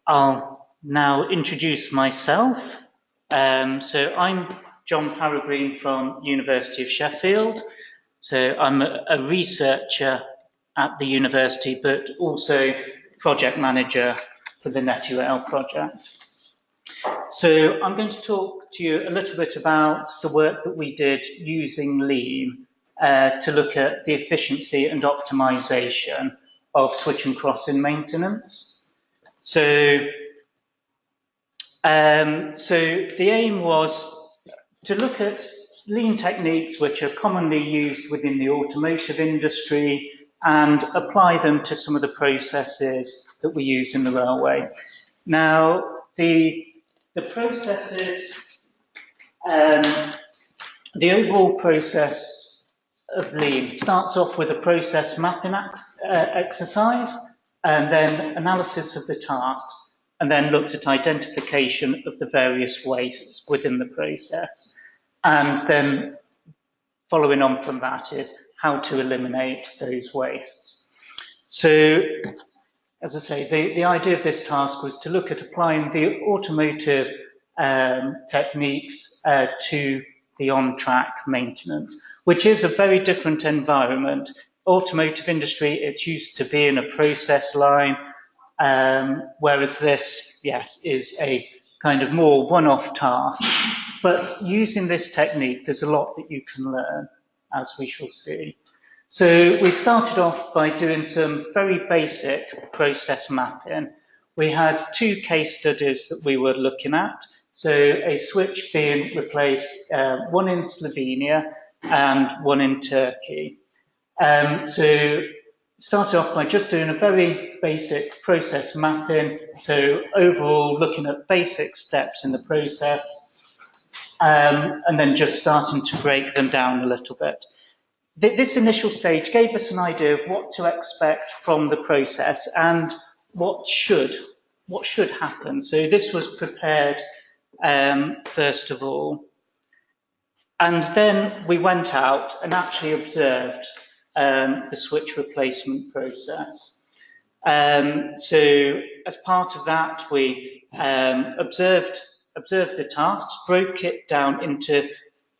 I'll now introduce myself. So I'm John Paragreen from University of Sheffield. So I'm a researcher at the university, but also project manager for the NeTIRail project. So I'm going to talk to you a little bit about the work that we did using Lean to look at the efficiency and optimization of switch and cross-in maintenance. So the aim was to look at Lean techniques which are commonly used within the automotive industry and apply them to some of the processes that we use in the railway. Now, the processes, the overall process of Lean starts off with a process mapping exercise and then analysis of the tasks, and then looks at identification of the various wastes within the process. And then following on from that is how to eliminate those wastes. So, as I say, the idea of this task was to look at applying the automotive techniques to the on-track maintenance, which is a very different environment. Automotive industry, it's used to being a process line, whereas this, yes, is a kind of more one-off task. But using this technique, there's a lot that you can learn, as we shall see. So we started off by doing some very basic process mapping. We had two case studies that we were looking at. So a switch being replaced, one in Slovenia and one in Turkey. So started off by just doing a very basic process mapping. So overall looking at basic steps in the process, and then just starting to break them down a little bit. This initial stage gave us an idea of what to expect from the process and what should happen. So this was prepared first of all. And then we went out and actually observed the switch replacement process. So as part of that, we observed the tasks, broke it down into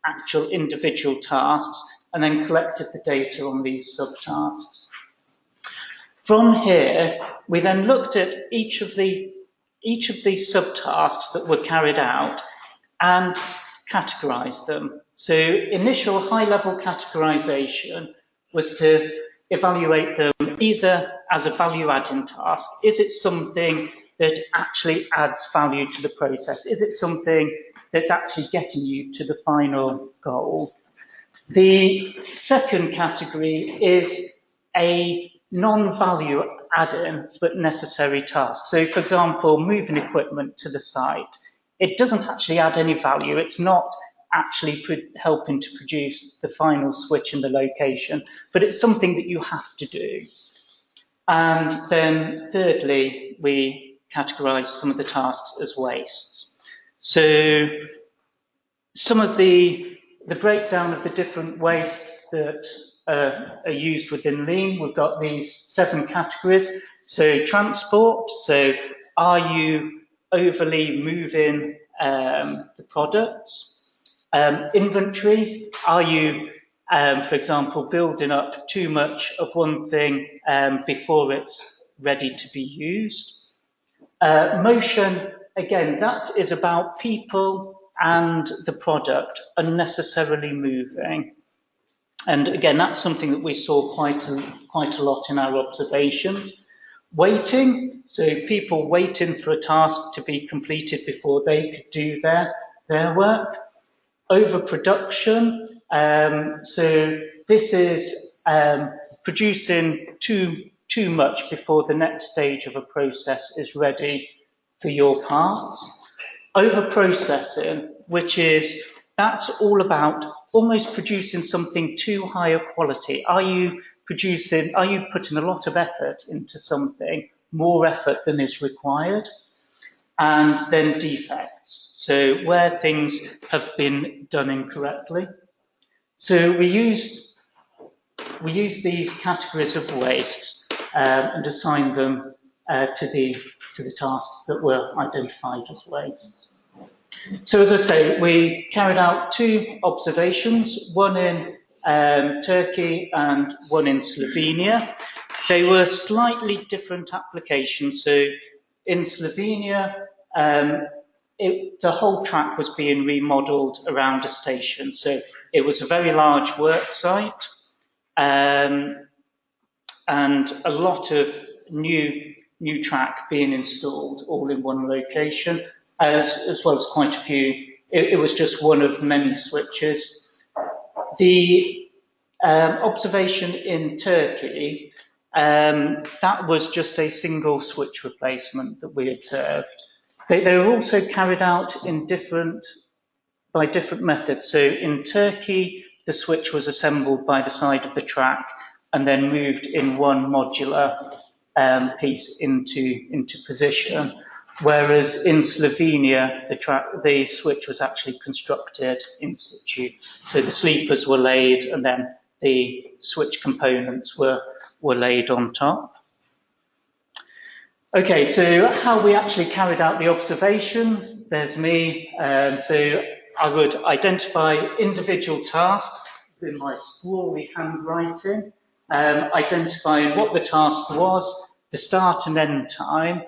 actual individual tasks, and then collected the data on these subtasks. From here, we then looked at each of these subtasks that were carried out and categorized them. So initial high-level categorization was to evaluate them either as a value-adding task. Is it something that actually adds value to the process? Is it something that's actually getting you to the final goal? The second category is a non-value add-in but necessary task. So, for example, moving equipment to the site. It doesn't actually add any value. It's not actually helping to produce the final switch in the location, but it's something that you have to do. And then thirdly, we categorize some of the tasks as wastes. So some of the breakdown of the different wastes that are used within Lean, we've got these 7 categories. So transport, so are you overly moving the products? Inventory, are you, for example, building up too much of one thing before it's ready to be used? Motion, again, that is about people and the product unnecessarily moving. And again, that's something that we saw quite a lot in our observations. Waiting, so people waiting for a task to be completed before they could do their work. Overproduction, so this is producing too much before the next stage of a process is ready for your parts. Overprocessing, which is, that's all about almost producing something too high a quality. Are you putting a lot of effort into something, more effort than is required? And then defects, so where things have been done incorrectly. So we used these categories of waste and assigned them to to the tasks that were identified as wastes. So as I say, we carried out 2 observations, one in Turkey and one in Slovenia. They were slightly different applications. So in Slovenia, the whole track was being remodelled around a station. So it was a very large work site, and a lot of new track being installed all in one location, as well as quite a few. It was just one of many switches. The observation in Turkey, that was just a single switch replacement that we observed. They were also carried out by different methods. So in Turkey, the switch was assembled by the side of the track and then moved in one modular piece into position. Whereas in Slovenia, the switch was actually constructed in situ. So the sleepers were laid and then the switch components were laid on top. Okay, so how we actually carried out the observations, there's me. So I would identify individual tasks with my scrawly handwriting, identifying what the task was, the start and end time,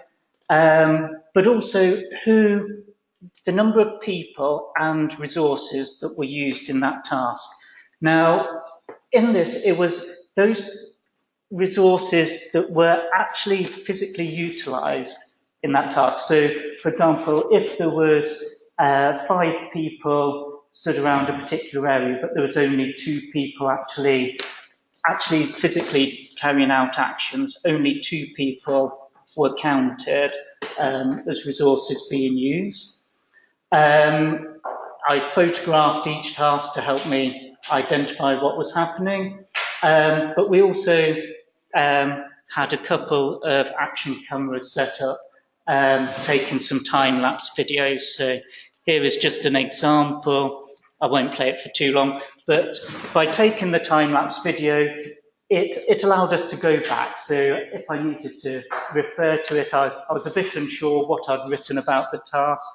but also the number of people and resources that were used in that task. Now, in this, it was those resources that were actually physically utilised in that task. So, for example, if there was 5 people stood around a particular area, but there was only 2 people actually physically carrying out actions, only 2 people were counted as resources being used. I photographed each task to help me identify what was happening, but we also had a couple of action cameras set up, taking some time-lapse videos. So here is just an example. I won't play it for too long, but by taking the time-lapse video, it allowed us to go back. So if I needed to refer to it, I was a bit unsure what I'd written about the task.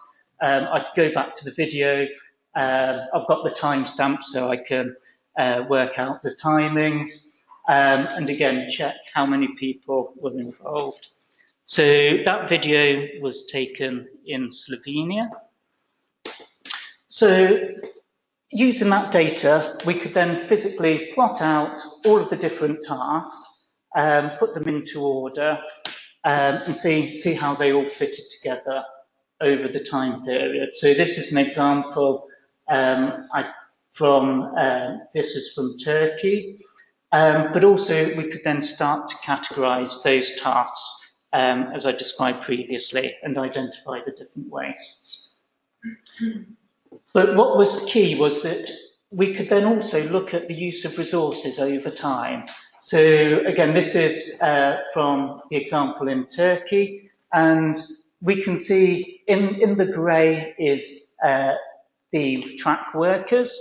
I could go back to the video. I've got the timestamp so I can work out the timings. And again, check how many people were involved. So that video was taken in Slovenia. So using that data, we could then physically plot out all of the different tasks, put them into order, and see how they all fitted together over the time period. So this is an example this is from Turkey. But also we could then start to categorise those tasks as I described previously and identify the different wastes. But what was key was that we could then also look at the use of resources over time. So again, this is from the example in Turkey, and we can see in the grey is the track workers.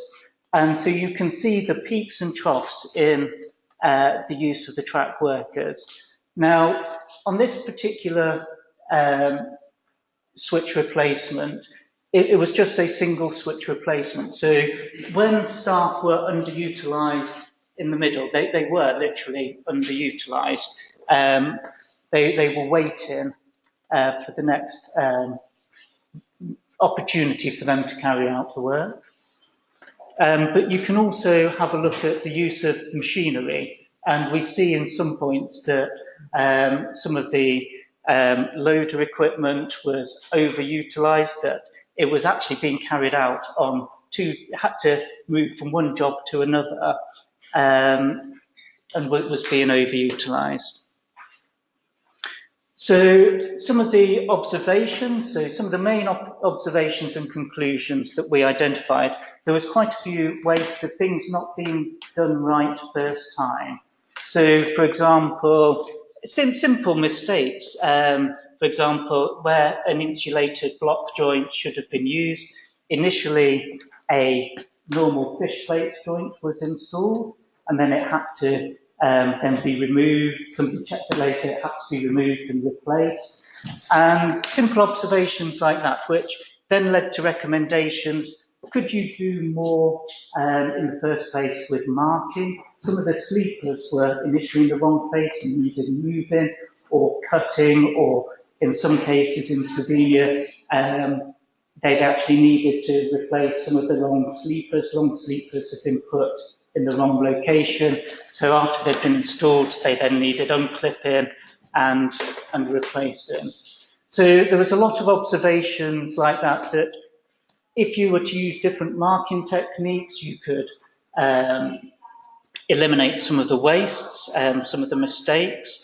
And so you can see the peaks and troughs in the use of the track workers. Now, on this particular switch replacement, it was just a single switch replacement. So when staff were underutilised in the middle, they were literally underutilised. They were waiting for the next opportunity for them to carry out the work. But you can also have a look at the use of machinery, and we see in some points that some of the loader equipment was overutilised, that it was actually being carried out had to move from one job to another, and was being overutilised. So some of the observations, some of the main observations and conclusions that we identified, there was quite a few wastes of things not being done right first time. So, for example, simple mistakes. For example, where an insulated block joint should have been used, initially a normal fish plate joint was installed, and then it had to then be removed. Somebody checked it later, it had to be removed and replaced. And simple observations like that, which then led to recommendations. Could you do more in the first place with marking? Some of the sleepers were initially in the wrong place and needed moving or cutting, or in some cases in Slovenia, they'd actually needed to replace some of the long sleepers. Long sleepers have been put in the wrong location. So after they'd been installed, they then needed unclipping and replacing. So there was a lot of observations like that, that if you were to use different marking techniques, you could eliminate some of the wastes, some of the mistakes,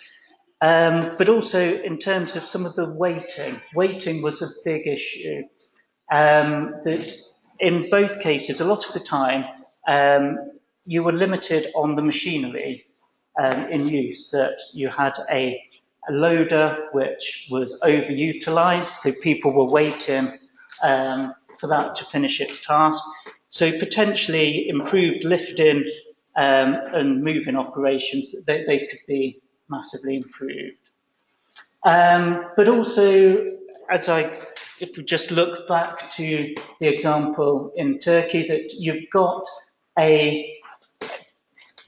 but also in terms of some of the weighting. Weighting was a big issue. That in both cases, a lot of the time, you were limited on the machinery in use, that you had a loader which was overutilised, so people were waiting for that to finish its task. So potentially improved lifting and moving operations, they could be massively improved. But also, if we just look back to the example in Turkey, that you've got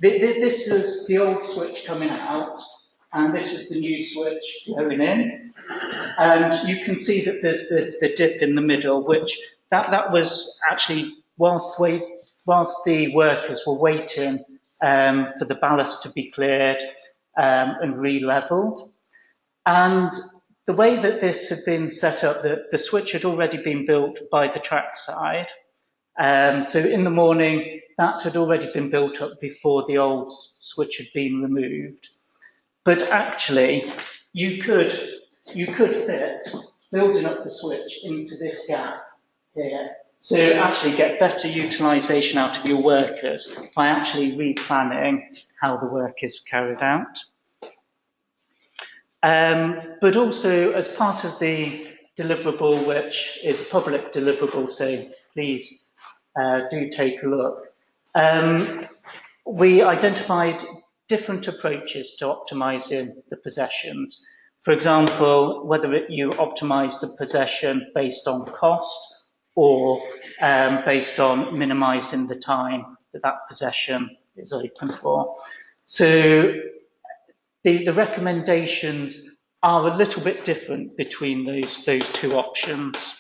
this is the old switch coming out, and this is the new switch going in. And you can see that there's the dip in the middle, which that was actually whilst the workers were waiting for the ballast to be cleared and re-levelled. And the way that this had been set up, the switch had already been built by the track side. So in the morning, that had already been built up before the old switch had been removed. But actually, you could fit building up the switch into this gap here. So actually get better utilisation out of your workers by actually replanning how the work is carried out. But also as part of the deliverable, which is a public deliverable, so please do take a look. We identified different approaches to optimising the possessions. For example, whether you optimise the possession based on cost or based on minimising the time that possession is open for. So the recommendations are a little bit different between those two options.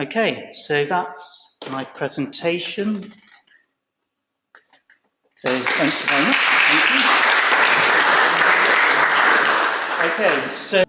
Okay, so that's my presentation. So thank you very much. Thank you. Okay, so